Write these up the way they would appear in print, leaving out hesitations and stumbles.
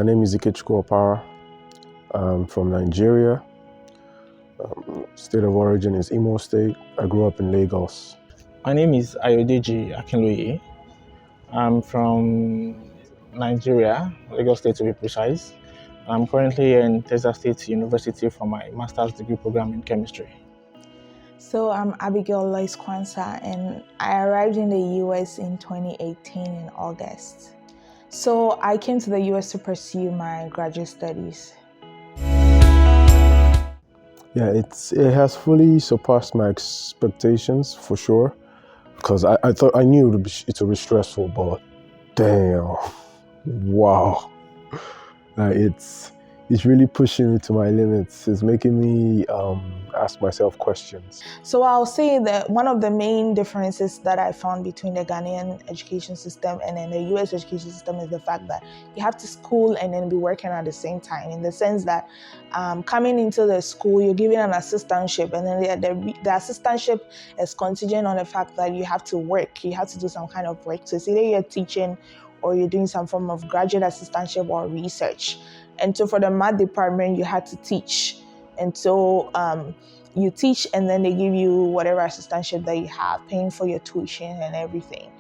My name is Opara. I'm from Nigeria. State of origin is Imo State. I grew up in Lagos. My name is Ayodeji Akinloye. I'm from Nigeria, Lagos State to be precise. I'm currently in Texas State University for my master's degree program in chemistry. So I'm Abigail Lois Kwanzaa, and I arrived in the US in 2018 in August. So I came to the US to pursue my graduate studies. Yeah, it has fully surpassed my expectations for sure, because I knew it would be stressful, but damn, wow, it's really pushing me to my limits. It's making me ask myself questions. So I'll say that one of the main differences that I found between the Ghanaian education system and then the US education system is the fact that you have to school and then be working at the same time, in the sense that coming into the school, you're given an assistantship, and then the assistantship is contingent on the fact that you have to work, you have to do some kind of work. So it's either you're teaching or you're doing some form of graduate assistantship or research. And so for the math department, you had to teach. And so you teach, and then they give you whatever assistantship that you have, paying for your tuition and everything.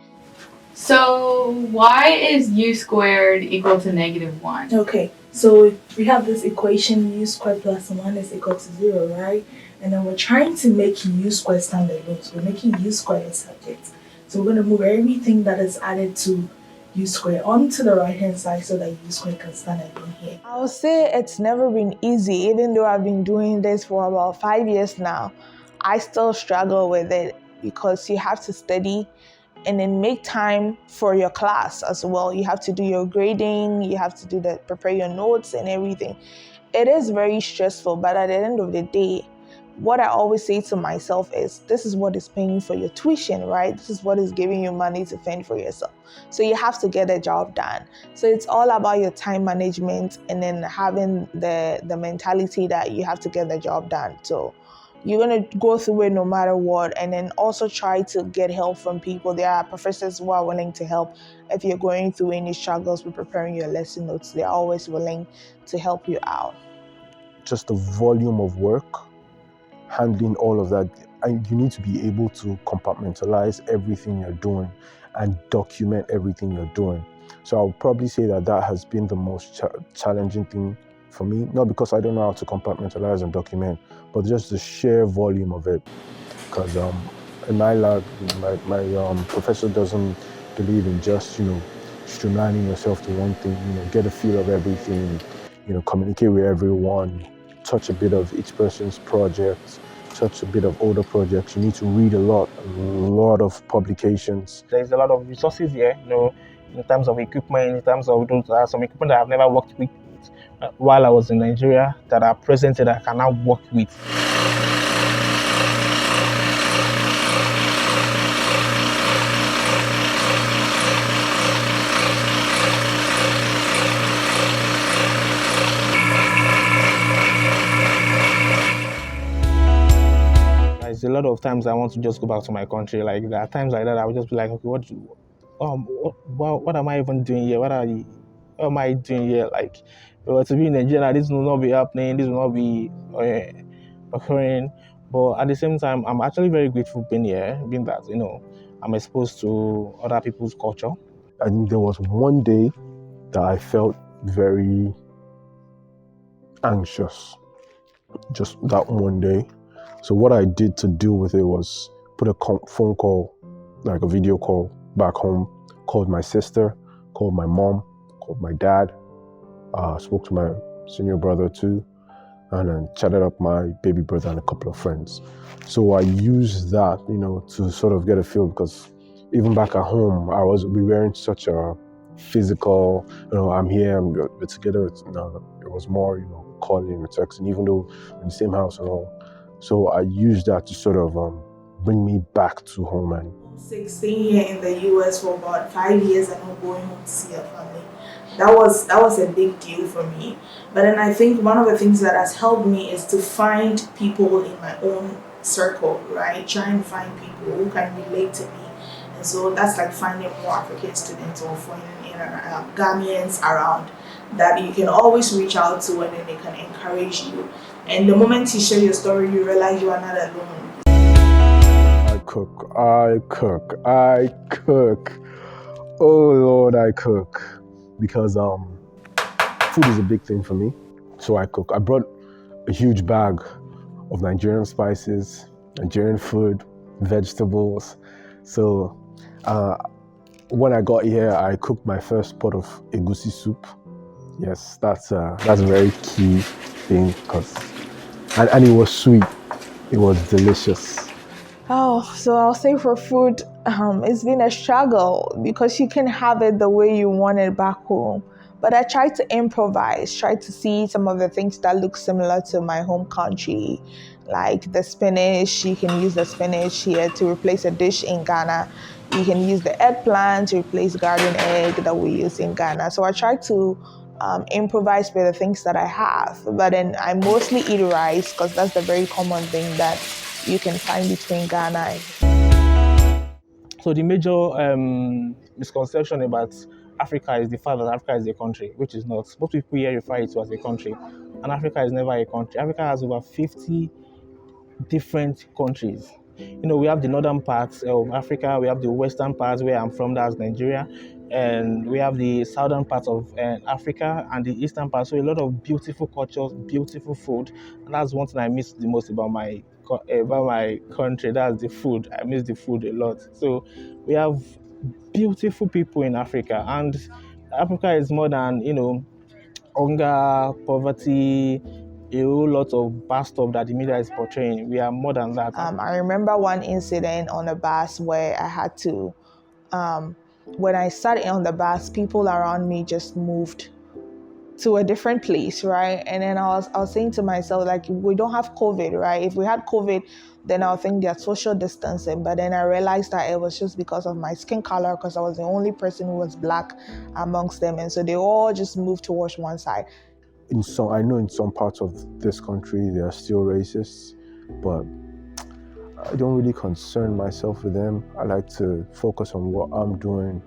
So why is u squared equal to -1? Okay, so we have this equation, u squared plus 1 is equal to 0, right? And then we're trying to make u squared standalone. So we're making u squared a subject. So we're going to move everything that is added to u squared onto the right hand side so that u squared can stand alone here. I would say it's never been easy. Even though I've been doing this for about 5 years now, I still struggle with it, because you have to study and then make time for your class as well. You have to do your grading, you have to prepare your notes and everything. It is very stressful, but at the end of the day, what I always say to myself is, this is what is paying for your tuition, right? This is what is giving you money to fend for yourself. So you have to get the job done. So it's all about your time management, and then having the mentality that you have to get the job done. So you're going to go through it no matter what, and then also try to get help from people. There are professors who are willing to help. If you're going through any struggles with preparing your lesson notes, they're always willing to help you out. Just the volume of work, handling all of that, and you need to be able to compartmentalize everything you're doing and document everything you're doing. So I'll probably say that has been the most challenging thing for me, not because I don't know how to compartmentalize and document, but just the sheer volume of it. Because in my lab, my professor doesn't believe in just, streamlining yourself to one thing, get a feel of everything, communicate with everyone, touch a bit of each person's project, touch a bit of older projects. You need to read a lot of publications. There's a lot of resources here, in terms of equipment, in terms of some equipment that I've never worked with while I was in Nigeria that are present that I can now work with. There's a lot of times I want to just go back to my country. Like, there are times like that I would just be like, okay, what am I even doing here? What am I doing here? Like, to be in Nigeria, this will not be happening. This will not be occurring. But at the same time, I'm actually very grateful being here, being that I'm exposed to other people's culture. I think there was one day that I felt very anxious. Just that one day. So what I did to deal with it was put a phone call, like a video call back home, called my sister, called my mom, called my dad, spoke to my senior brother too, and then chatted up my baby brother and a couple of friends. So I used that, to sort of get a feel, because even back at home, we weren't such a physical, I'm here, we're together. It was more, calling or texting, even though we're in the same house and all. So I used that to sort of bring me back to home. And 16 here in the US for about 5 years and not going home to see a family. That was a big deal for me. But then I think one of the things that has helped me is to find people in my own circle, right? Try and find people who can relate to me. And so that's like finding more African students or finding Ghanaians around that you can always reach out to, and then they can encourage you. And the moment you share your story, you realize you are not alone. I cook. Oh Lord, I cook. Because food is a big thing for me. So I cook. I brought a huge bag of Nigerian spices, Nigerian food, vegetables. So when I got here, I cooked my first pot of egusi soup. Yes, that's a very key thing, and it was sweet. It was delicious. Oh, so I'll say for food, it's been a struggle because you can have it the way you want it back home. But I try to improvise, try to see some of the things that look similar to my home country, like the spinach. You can use the spinach here to replace a dish in Ghana. You can use the eggplant to replace garden egg that we use in Ghana. So I try to improvise with the things that I have. But then I mostly eat rice because that's the very common thing that you can find between Ghana and. So the major misconception about Africa is the fact that Africa is a country, which is not. Most people here refer it to as a country, and Africa is never a country. Africa has over 50 different countries. We have the northern parts of Africa, we have the western parts where I'm from, that's Nigeria, and we have the southern parts of Africa and the eastern part. So a lot of beautiful cultures, beautiful food, and that's one thing I miss the most about my country. That's the food. I miss the food a lot. So we have beautiful people in Africa, and Africa is more than hunger, poverty, a whole lot of bad stuff that the media is portraying. We are more than that. I remember one incident on a bus where I had to, when I sat on the bus, people around me just moved to a different place, right? And then I was saying to myself, like, we don't have COVID, right? If we had COVID, then I'll think they're social distancing. But then I realized that it was just because of my skin color, because I was the only person who was black amongst them. And so they all just moved towards one side. I know in some parts of this country, they are still racist, but I don't really concern myself with them. I like to focus on what I'm doing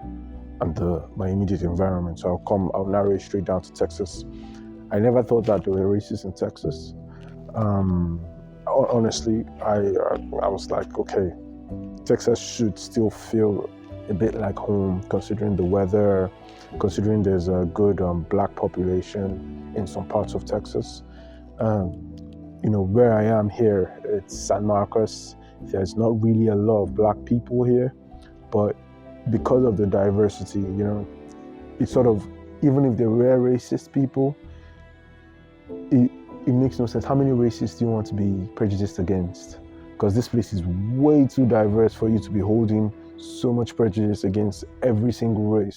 and my immediate environment. So I'll narrow it straight down to Texas. I never thought that they were racist in Texas. Honestly, I was like, okay, Texas should still feel a bit like home, considering the weather, considering there's a good black population in some parts of Texas. Where I am here, it's San Marcos. There's not really a lot of black people here, but because of the diversity, it's sort of, even if there were racist people, it makes no sense. How many racists do you want to be prejudiced against? Because this place is way too diverse for you to be holding so much prejudice against every single race.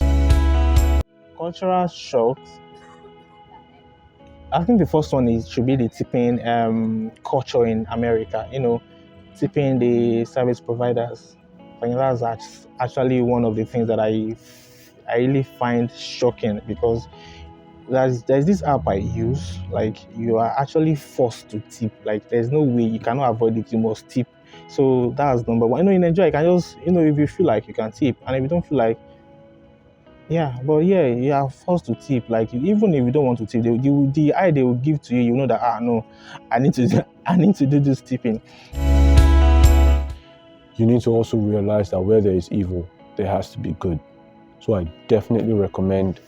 Cultural shocks. I think the first one should be the tipping culture in America. Tipping the service providers. I think that's actually one of the things that I really find shocking, because there's this app I use. Like, you are actually forced to tip. Like, there's no way you cannot avoid it. You must tip. So that's number one. In Nigeria, you can just if you feel like you can tip, and if you don't feel like, you are forced to tip. Like, even if you don't want to tip, the eye they will give to you, that no, I need to do this tipping. You need to also realize that where there is evil, there has to be good. So I definitely recommend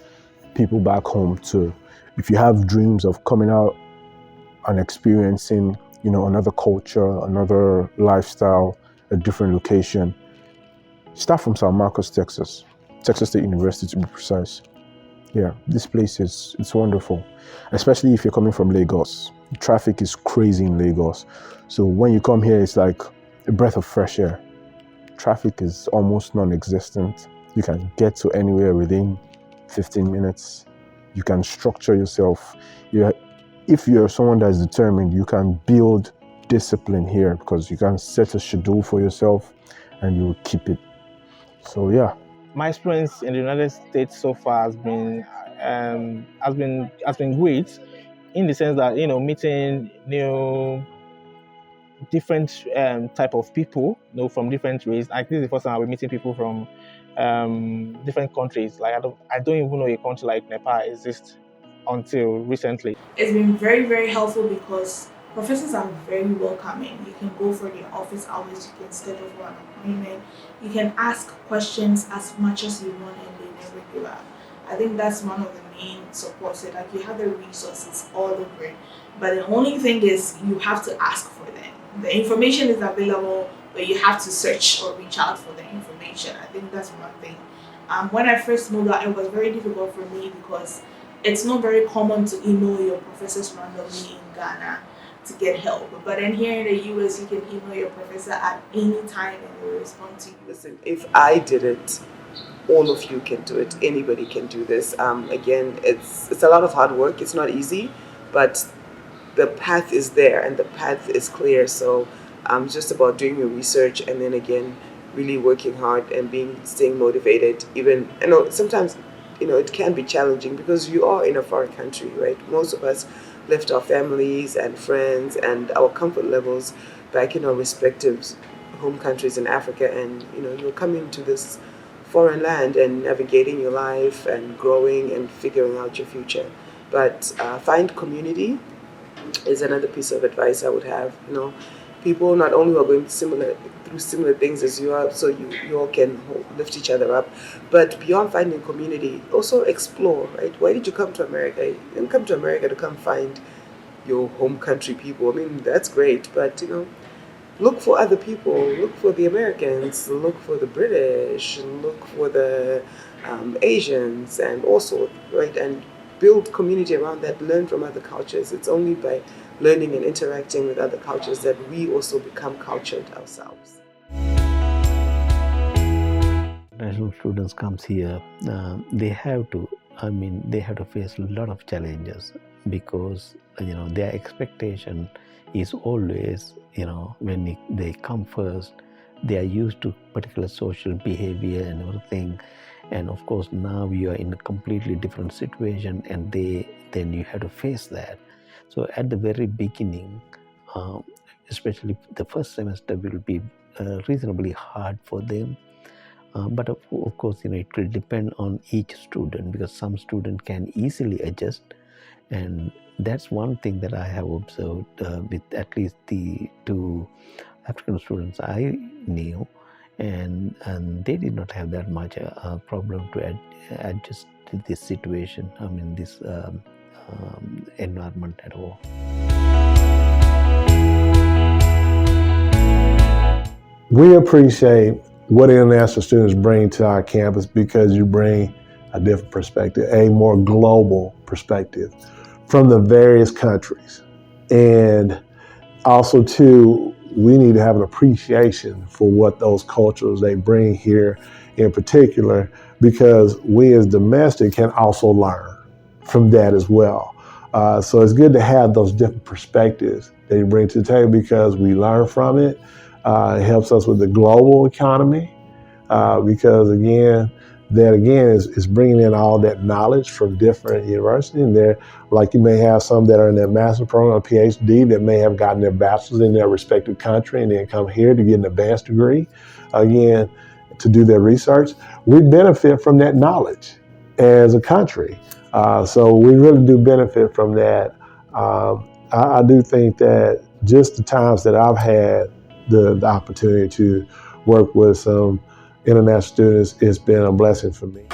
people back home to, if you have dreams of coming out and experiencing, another culture, another lifestyle, a different location, start from San Marcos, Texas State University to be precise. Yeah, this place it's wonderful, especially if you're coming from Lagos. Traffic is crazy in Lagos. So when you come here, it's like a breath of fresh air. Traffic is almost non-existent. You can get to anywhere within 15 minutes. You can structure yourself. If you're someone that is determined, you can build discipline here, because you can set a schedule for yourself and you will keep it. So yeah. My experience in the United States so far has been great, in the sense that meeting new different type of people, from different races. Like, this is the first time I'll be meeting people from different countries. Like, I don't even know a country like Nepal exists. until recently. It's been very, very helpful because professors are very welcoming. You can go for their office hours, you can schedule for an appointment, you can ask questions as much as you want, and they never give up. I think that's one of the main supports. That like you have the resources all over, but the only thing is you have to ask for them. The information is available, but you have to search or reach out for the information. I think that's one thing. When I first moved out, it was very difficult for me because it's not very common to email your professors randomly in Ghana to get help. But then here in the US, you can email your professor at any time and they will respond to you. Listen, if I did it, all of you can do it. Anybody can do this. Again, it's a lot of hard work. It's not easy, but the path is there and the path is clear. So it's just about doing your research and then again, really working hard and staying motivated. Even sometimes it can be challenging because you are in a foreign country, right? Most of us left our families and friends and our comfort levels back in our respective home countries in Africa, and you're coming to this foreign land and navigating your life and growing and figuring out your future. But find community is another piece of advice I would have. People not only are going through similar things as you are, so you all can lift each other up. But beyond finding community, also explore, right? Why did you come to America? You didn't come to America to come find your home country people. I mean, that's great, but look for other people. Look for the Americans. Look for the British. Look for the Asians and also, right? And build community around that. Learn from other cultures. It's only by learning and interacting with other cultures that we also become cultured ourselves. International students comes here, they have to face a lot of challenges because their expectation is always when they come first, they are used to particular social behavior and everything, and of course now you are in a completely different situation and then you have to face that. So at the very beginning, especially the first semester will be reasonably hard for them. But of course, it will depend on each student because some student can easily adjust. And that's one thing that I have observed with at least the two African students I knew. And they did not have that much problem to adjust to this situation, this environment at all. We appreciate what international students bring to our campus because you bring a different perspective, a more global perspective from the various countries. And also too, we need to have an appreciation for what those cultures they bring here in particular, because we as domestic can also learn from that as well. So it's good to have those different perspectives that you bring to the table because we learn from it. It helps us with the global economy because that is bringing in all that knowledge from different universities. And there, like you may have some that are in their master's program or PhD that may have gotten their bachelor's in their respective country and then come here to get an advanced degree, again, to do their research. We benefit from that knowledge as a country. So we really do benefit from that. I do think that just the times that I've had the opportunity to work with some international students, it's been a blessing for me.